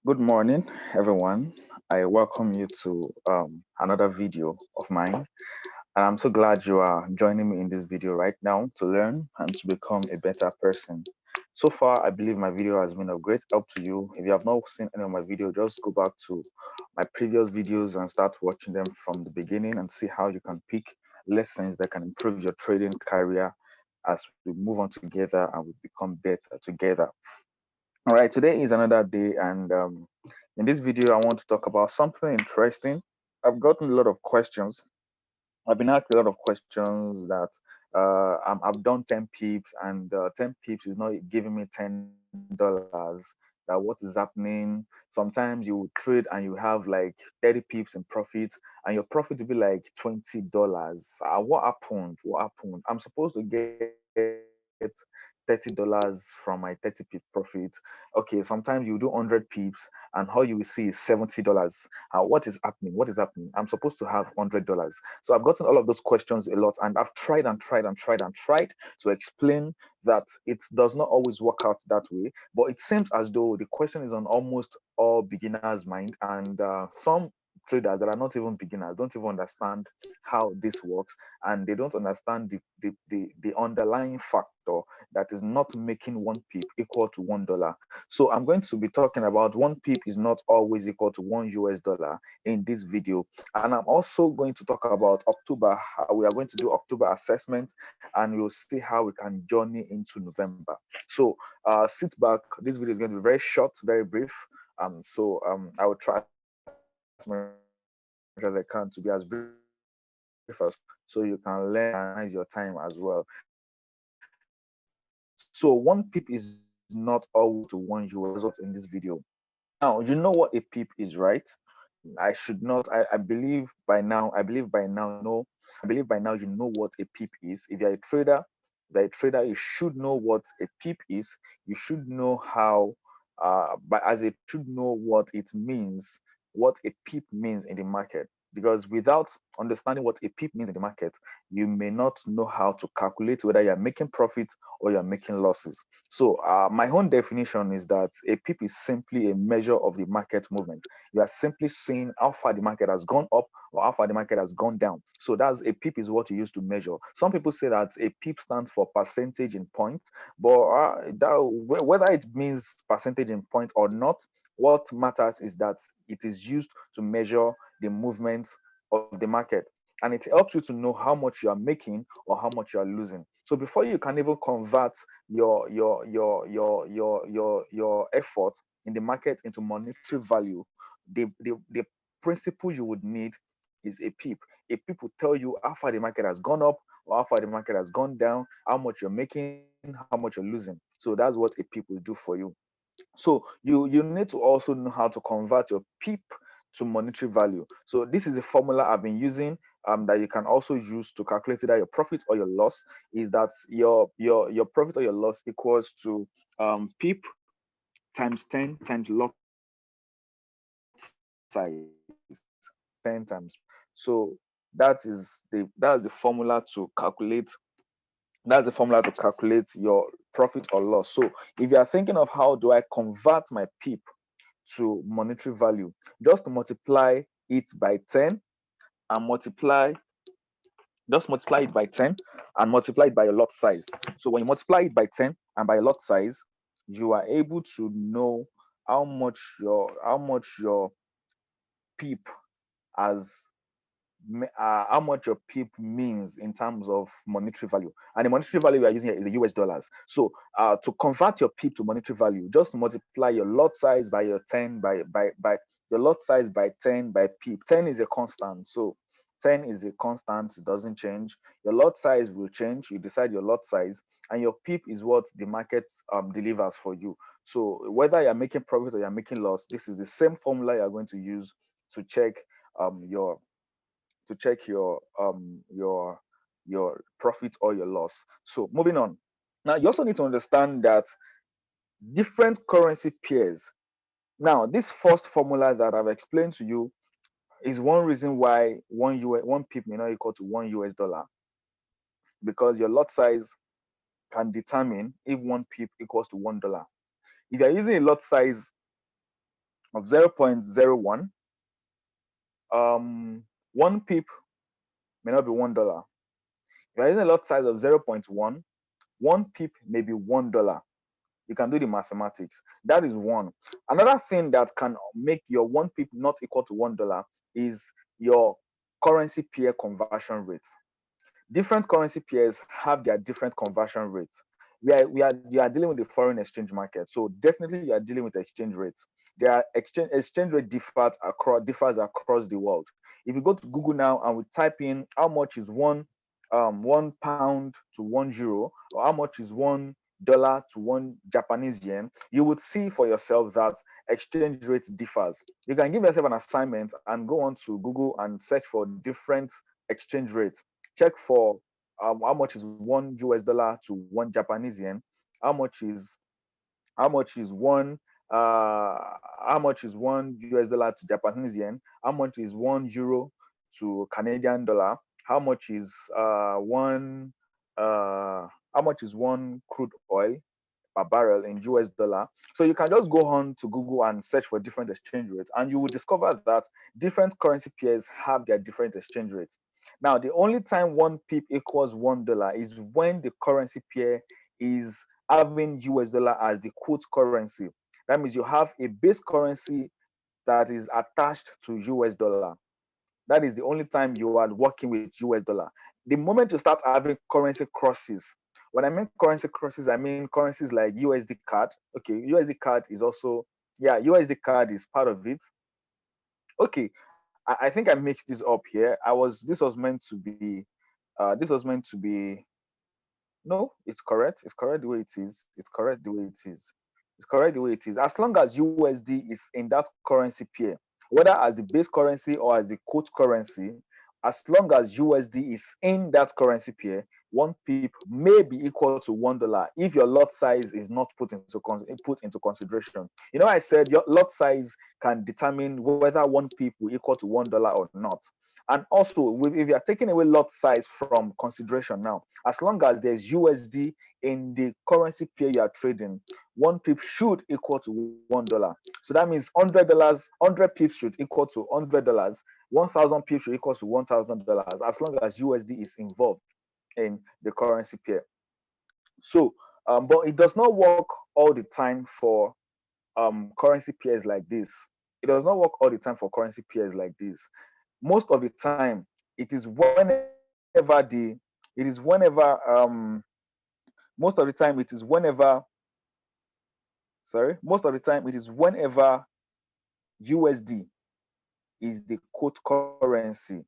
Good morning, everyone. I welcome you to another video of mine. And I'm so glad you are joining me in this video right now to learn and to become a better person. So far, I believe my video has been of great help to you. If you have not seen any of my video, just go back to my previous videos and start watching them from the beginning and see how you can pick lessons that can improve your trading career as we move on together and we become better together. All right, today is another day, and in this video, I want to talk about something interesting. I've gotten a lot of questions. I've been asked a lot of questions that I've done 10 pips, and 10 pips is not giving me $10. That what is happening? Sometimes you trade and you have like 30 pips in profit, and your profit will be like $20. What happened? What happened? I'm supposed to get $30 from my 30 pip profit. Okay, sometimes you do 100 pips and all you will see is $70. What is happening? What is happening? I'm supposed to have $100. So I've gotten all of those questions a lot, and I've tried and tried and tried and tried to explain that it does not always work out that way. But it seems as though the question is on almost all beginners' mind, and some traders that are not even beginners don't even understand how this works, and they don't understand the underlying factor that is not making one pip equal to $1. So I'm going to be talking about one pip is not always equal to $1 in this video. And I'm also going to talk about October. We are going to do October assessment, and we'll see how we can journey into November. So sit back. This video is going to be very short, very brief. I will try as much as I can to be as brief as possible, so you can learn and maximize your time as well. So one pip is not always to $1 equal to $1. That's what in this video. Now you know what a pip is, right? I should not. I believe by now. I believe by now you know what a pip is. If you're a trader, you should know what a pip is. You should know how. But as it should know what it means, what a pip means in the market. Because without understanding what a pip means in the market, you may not know how to calculate whether you're making profit or you're making losses. So my own definition is that a pip is simply a measure of the market movement. You are simply seeing how far the market has gone up or how far the market has gone down. So that's a pip is what you use to measure. Some people say that a pip stands for percentage in point, but whether it means percentage in point or not, what matters is that it is used to measure the movement of the market, and it helps you to know how much you are making or how much you are losing. So before you can even convert your effort in the market into monetary value, the principle you would need is a pip. A pip will tell you how far the market has gone up or how far the market has gone down, how much you're making, how much you're losing. So that's what a pip will do for you. So you need to also know how to convert your pip to monetary value. So this is a formula I've been using, that you can also use to calculate either your profit or your loss. Is that your profit or your loss equals to pip times 10 times lot size, 10 times. So that's the formula to calculate your profit or loss. So if you are thinking of how do I convert my pip to monetary value, just multiply it by 10 and multiply it by 10 and multiply it by your lot size. So when you multiply it by 10 and by lot size, you are able to know how much your pip has how much your pip means in terms of monetary value. And the monetary value we are using here is the US dollars. So to convert your pip to monetary value, just multiply your lot size by your 10 by your lot size by 10 by pip. 10 is a constant. So 10 is a constant, it doesn't change. Your lot size will change. You decide your lot size, and your pip is what the market delivers for you. So whether you're making profit or you're making loss, this is the same formula you're going to use to check your your profit or your loss. So moving on. Now you also need to understand that different currency pairs. Now this first formula that I've explained to you is one reason why one pip may not equal to $1, because your lot size can determine if one pip equals to $1. If you're using a lot size of 0.01, 1 pip may not be $1. If you're using a lot size of 0.1, 1 pip may be $1. You can do the mathematics. That is one. Another thing that can make your 1 pip not equal to $1 is your currency pair conversion rate. Different currency pairs have their different conversion rates. You are dealing with the foreign exchange market, so definitely you are dealing with exchange rates. Their exchange rate differs across the world. If you go to Google now and we type in how much is £1 to €1, or how much is $1 to £1 Japanese yen, you would see for yourself that exchange rate differs. You can give yourself an assignment and go on to Google and search for different exchange rates. Check for how much is $1 to £1 Japanese yen, how much is how much is one how much is $1 to Japanese yen, how much is €1 to Canadian dollar, how much is one crude oil per barrel in US dollar. So you can just go on to Google and search for different exchange rates, and you will discover that different currency pairs have their different exchange rates. Now, the only time 1 pip equals $1 is when the currency pair is having US dollar as the quote currency. That means you have a base currency that is attached to US dollar. That is the only time you are working with US dollar. The moment you start having currency crosses, when I mean currency crosses, I mean currencies like USD card. Okay, USD card is also, yeah, USD card is part of it. Okay, I think I mixed this up here. This was meant to be, no, it's correct. It's correct the way it is. It's correct the way it is. It's correct the way it is. As long as USD is in that currency pair, whether as the base currency or as the quote currency, as long as USD is in that currency pair, 1 pip may be equal to $1 if your lot size is not put into consideration. You know, I said your lot size can determine whether 1 pip will equal to $1 or not. And also, if you are taking away lot size from consideration now, as long as there's USD in the currency pair you are trading, 1 pip should equal to $1. So that means $100, 100 pips should equal to $100. 1,000 pips should equal to $1,000 as long as USD is involved in the currency pair. So, but it does not work all the time for currency pairs like this. It does not work all the time for currency pairs like this. Most of the time, it is whenever most of the time it is whenever most of the time it is whenever USD is the quote currency.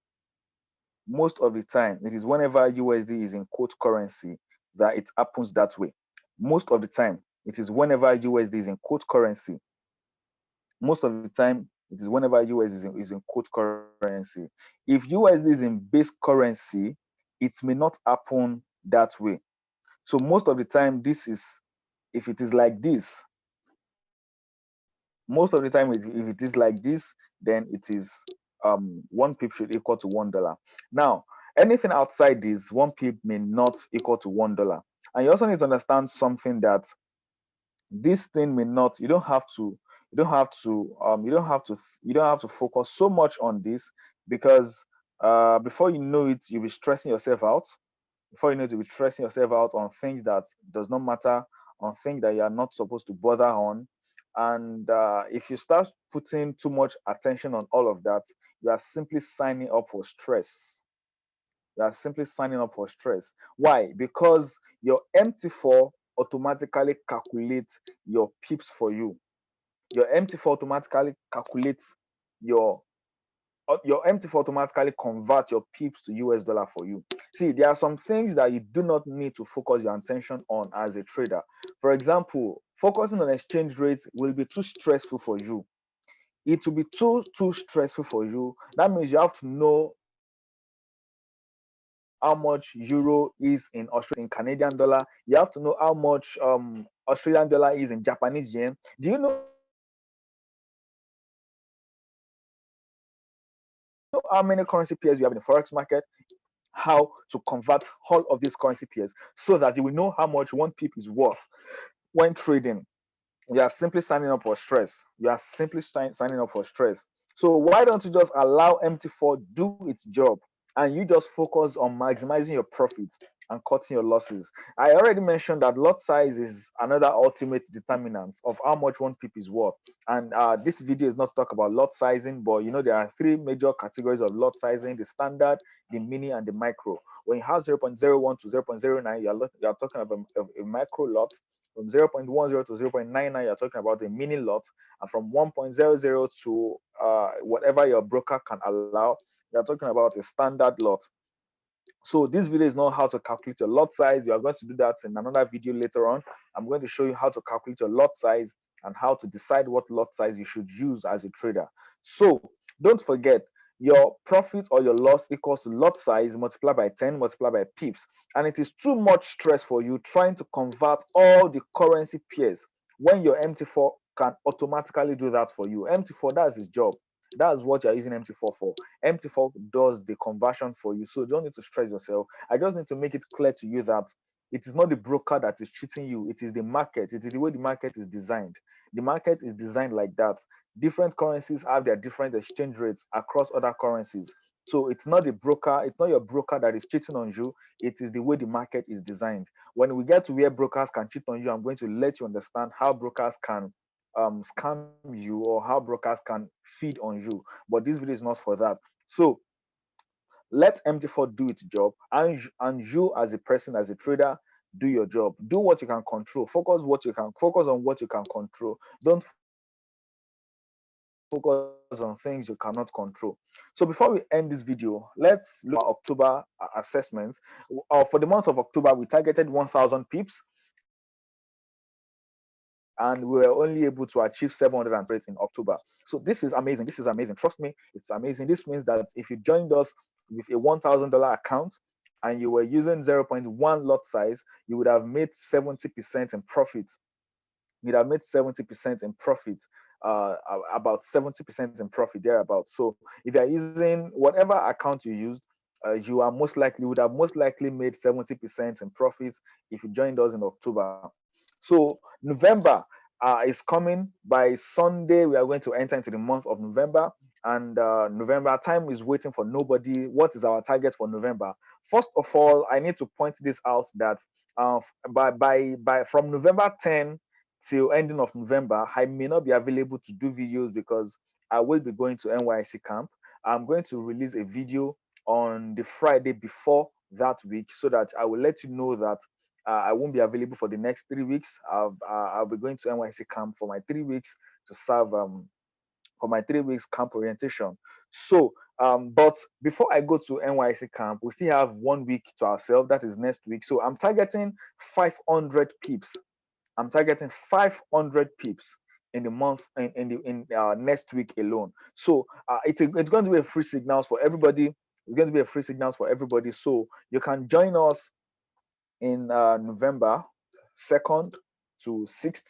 Most of the time it is whenever USD is in quote currency that it happens that way. Most of the time it is whenever USD is in quote currency. Most of the time it is whenever USD is in quote currency. If USD is in base currency, it may not happen that way. So most of the time, if it is like this, most of the time, if it is like this, then it is 1 pip should equal to $1. Now, anything outside this, 1 pip may not equal to $1. And you also need to understand something, that this thing may not, you don't have to focus so much on this, because before you know it, you'll be stressing yourself out. Before you know it, you'll be stressing yourself out on things that does not matter, on things that you are not supposed to bother on. And if you start putting too much attention on all of that, you are simply signing up for stress. You are simply signing up for stress. Why? Because your MT4 automatically calculates your pips for you. Your MT4 automatically calculates your MT4 automatically convert your pips to US dollar for you. See, there are some things that you do not need to focus your attention on as a trader. For example, focusing on exchange rates will be too stressful for you. It will be too stressful for you. That means you have to know how much euro is in Australian Canadian dollar. You have to know how much Australian dollar is in Japanese yen. Do you know how many currency pairs you have in the forex market? How to convert all of these currency pairs so that you will know how much 1 pip is worth when trading. you are simply signing up for stress. You are simply signing up for stress. So why don't you just allow MT4 do its job and you just focus on maximizing your profits and cutting your losses? I already mentioned that lot size is another ultimate determinant of how much one pip is worth. And this video is not to talk about lot sizing, but you know there are three major categories of lot sizing: the standard, the mini, and the micro. When you have 0.01 to 0.09, you are talking about a micro lot. From 0.10 to 0.99, you're talking about a mini lot. And from 1.00 to whatever your broker can allow, you're talking about a standard lot. So this video is not how to calculate your lot size. You are going to do that in another video later on. I'm going to show you how to calculate your lot size and how to decide what lot size you should use as a trader. So don't forget, your profit or your loss equals to lot size multiplied by 10 multiplied by pips. And it is too much stress for you trying to convert all the currency pairs when your MT4 can automatically do that for you. MT4, that's his job. That's what you're using MT4 for. MT4 does the conversion for you. So you don't need to stress yourself. I just need to make it clear to you that it is not the broker that is cheating you. It is the market. It is the way the market is designed. The market is designed like that. Different currencies have their different exchange rates across other currencies. So it's not the broker, it's not your broker that is cheating on you. It is the way the market is designed. When we get to where brokers can cheat on you, I'm going to let you understand how brokers can scam you or how brokers can feed on you. But this video is not for that. So let MT4 do its job, and you as a person, as a trader, do your job. Do what you can control. Focus on what you can control. Don't focus on things you cannot control. So before we end this video, let's look at October assessment. For the month of October, we targeted 1,000 pips, and we were only able to achieve 700 in October. So this is amazing. This is amazing. Trust me, it's amazing. This means that if you joined us with a $1,000 account and you were using 0.1 lot size, you would have made 70% in profit. You'd have made 70% in profit, about 70% in profit thereabout. So if you're using whatever account you used, you are most likely would have most likely made 70% in profit if you joined us in October. So November is coming. By Sunday, we are going to enter into the month of November, and November time is waiting for nobody. What is our target for November? First of all, I need to point this out that by from November 10 till ending of November, I may not be available to do videos because I will be going to NYSC camp. I'm going to release a video on the Friday before that week so that I will let you know that I won't be available for the next 3 weeks. I'll be going to NYSC camp for my 3 weeks to serve for my 3 weeks camp orientation. So, but before I go to NYSC camp, we still have 1 week to ourselves. That is next week. So I'm targeting 500 pips. I'm targeting 500 pips in the month in next week alone. So it's going to be a free signals for everybody. It's going to be a free signals for everybody. So you can join us in November 2nd to 6th.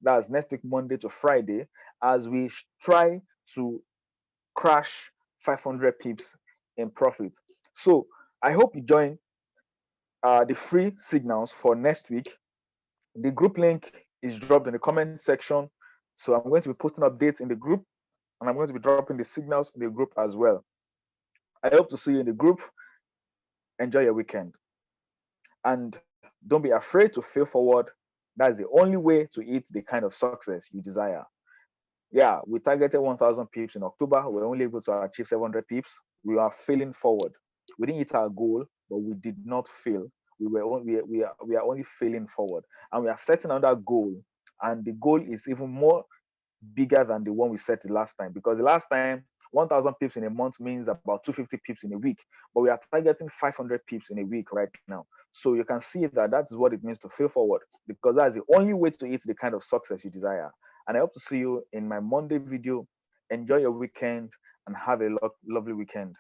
That's next week, Monday to Friday, as we try to crash 500 pips in profit. So I hope you join the free signals for next week. The group link is dropped in the comment section. So I'm going to be posting updates in the group, and I'm going to be dropping the signals in the group as well. I hope to see you in the group. Enjoy your weekend. And don't be afraid to fail forward. That's the only way to eat the kind of success you desire. Yeah, we targeted 1,000 pips in October. We were only able to achieve 700 pips. We are failing forward. We didn't hit our goal, but we did not fail. We are only failing forward, and we are setting another goal. And the goal is even more bigger than the one we set the last time, because the last time 1,000 pips in a month means about 250 pips in a week, but we are targeting 500 pips in a week right now. So you can see that that is what it means to fail forward, because that's the only way to hit the kind of success you desire. And I hope to see you in my Monday video. Enjoy your weekend and have a lovely weekend.